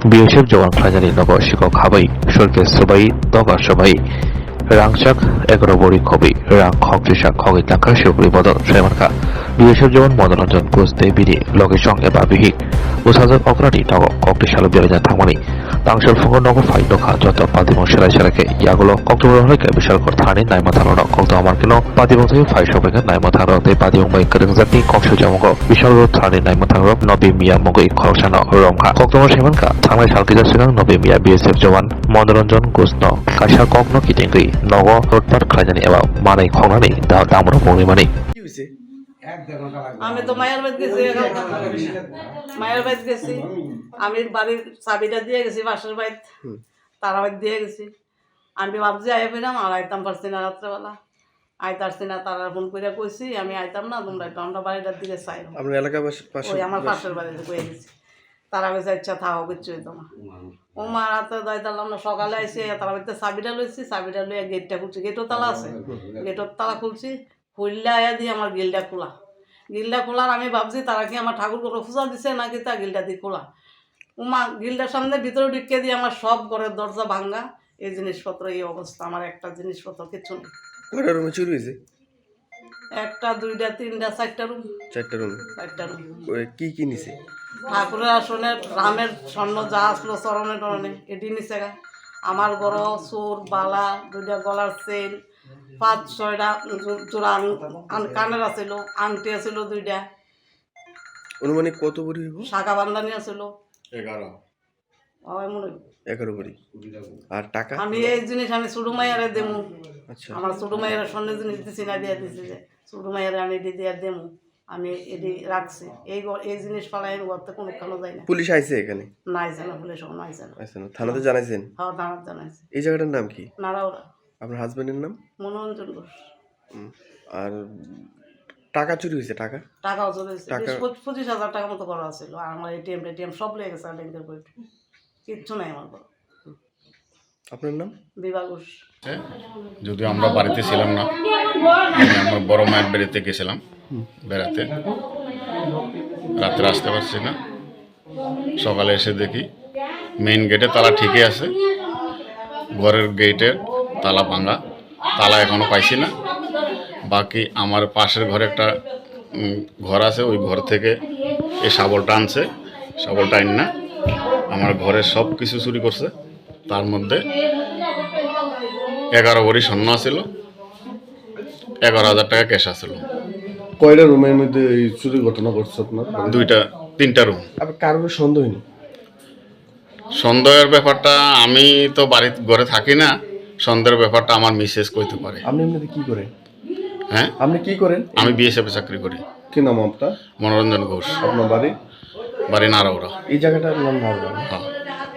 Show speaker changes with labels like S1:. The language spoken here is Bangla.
S1: BSF Jawan Klajani Nogo Shiko Kabai Shurke Subai Doga Shabai Rangchak Egrobori Kobi Rang Hokisha Kogi Tanka Shukri Bodo Shemanka BSF Jawan Monoranjan Kuste Bidi Lokishong Eba Bihik Usazak Okrani Nogo Kokishalo Birajan Tangmani Tangshal Fungo Nogo Fight Doka Joto Padimo Shira Sharake Yagulo Kokto Hike Bishal Kortani Naimatano Kokto Amarkino Padimo Fight Shopeka Naimataro Te Padimo Mai Kerenzati Kokshu Jamongo Bishal Tani Naimataro Nobi Mia Mogi Koksano Romka Kokto Shemanka Tangmai Shalkija Sinang Nobi Mia BSF Jawan Monoranjan Kusno Kasha Kokno Kitingri Nogo Rotpar Klajani Eba Mane Konani Damro Moni
S2: আমি তো মায়ের বাড়ি গেছি মায়ের বাড়ি গেছি আমি বাড়ির চাবিটা দিয়ে গেছি বাসার বাড়ি তারা বাড়ি দিয়ে গেছি আমি ভাবছি আই পেলাম আর আইতাম পারছি না রাত্রেবেলা আইতারছি না তারা ফোন করে কইছি আমি আইতাম না তোমরা একটু আমরা বাড়িটার দিকে চাই
S3: আপনার এলাকা
S2: ওই আমার পাশের বাড়িতে কয়ে গেছি তারা বেশি ইচ্ছা থাকো কিচ্ছু হইতো না ও মা রাতে যাইতাম না সকালে আইসি তারা বাড়িতে চাবিটা লইছি চাবিটা লইয়া গেটটা খুলছি গেটও তালা আছে গেটের তালা খুলছি খুললে আয়া দিয়ে আমার গিলটা খোলার আমি ভাবছি তারা কি আমার ঠাকুর করে পূজা দিছে নাকি তা গিলটা দিয়ে খোলা উমা গিলটার সামনে ভিতরে ঢুকিয়ে দিয়ে আমার সব ঘরের দরজা ভাঙ্গা এই জিনিসপত্র এই অবস্থা আমার একটা জিনিসপত্র কিচ্ছু নেই
S3: কয়টা রুমে চুরি হয়েছে?
S2: একটা দুইটা তিনটা চারটা রুম
S3: কি নিছে?
S2: ঠাকুরের আসনে রামের স্বর্ণ যা আসলো চরণে টরণে এটি নিছে গা আমার ঘর চোর বালা দুইটা গলার চেন 5-6টা জোড়া কানের আছিল আংটি আছিল দুইটা
S3: অনুমানিক কত ভরি হইব?
S2: শাখা বান্ধানি আছিল
S3: 11 ভরি। আর টাকা
S2: আমি এই জিনিস আমি ছোট মাইয়ারে দেমু
S3: আচ্ছা
S2: আমার ছোট মাইয়ারে স্বর্ণের জিনিস দিছি না দিয়ে দিছি যে ছোট মাইয়ারে আমি দিয়ে দেমু আমি এটি রাখছি এই জিনিস পালাই ঘরতে কোনোখানে যাই না।
S3: পুলিশ আইছে এখানে?
S2: না আইছে না, পুলিশ কোনো আইছে না।
S3: থানাতে জানাইছেন?
S2: হ্যাঁ থানাতে জানাইছে।
S3: এই জায়গাটার নাম কি?
S2: নারাওরা।
S3: আপনার হাজবেন্ডের নাম?
S2: মনোরঞ্জন ঘোষ।
S3: আর টাকা চুরি হয়েছে?
S2: টাকাও চুরি হয়েছে 25,000 টাকা মতো করা ছিল আর আমার এটিএম সব লেগে গেছে ব্যাংকের বই কিচ্ছু নাই আমার ঘর।
S3: আপনার নাম?
S2: বিভা ঘোষ।
S4: যদিও আমরা বাড়িতে ছিলাম না, আমি আমার বড় মায়ের বাড়িতে গেছিলাম বেড়াতে, রাত্রে আসতে পারছি না। সকালে এসে দেখি মেইন গেটে তালা ঠিকই আছে, ঘরের গেটের তালা ভাঙা, তালা এখনও পাইছি না। বাকি আমার পাশের ঘরে একটা ঘর আছে, ওই ঘর থেকে এই শাবলটা আনছে, শাবলটা আইন না আমার ঘরের সব কিছু চুরি করছে। তার মধ্যে 11 ভরি স্বর্ণ আছিল, 11,000 টাকা ক্যাশ আছিল।
S3: কয়টা রুমের মধ্যে এই চুরি ঘটনা ঘটছে আপনার?
S4: 3টা রুম।
S3: আপনার কারোর সন্দেহ নেই?
S4: সন্দেহের ব্যাপারটা আমি তো বাড়ির ঘরে থাকি না, সন্দেহের ব্যাপারটা আমার মিসেস কইতে পারে।
S3: আপনি এমনিতে কি করেন?
S4: হ্যাঁ,
S3: আপনি কি করেন?
S4: আমি BSF চাকরি করি।
S3: কি নাম আপনার?
S4: মনোরঞ্জন ঘোষ।
S3: আপনার বাড়ি?
S4: বাড়ি নারাওরা।
S3: এই জায়গাটার নাম নারাওরা?
S4: হ্যাঁ।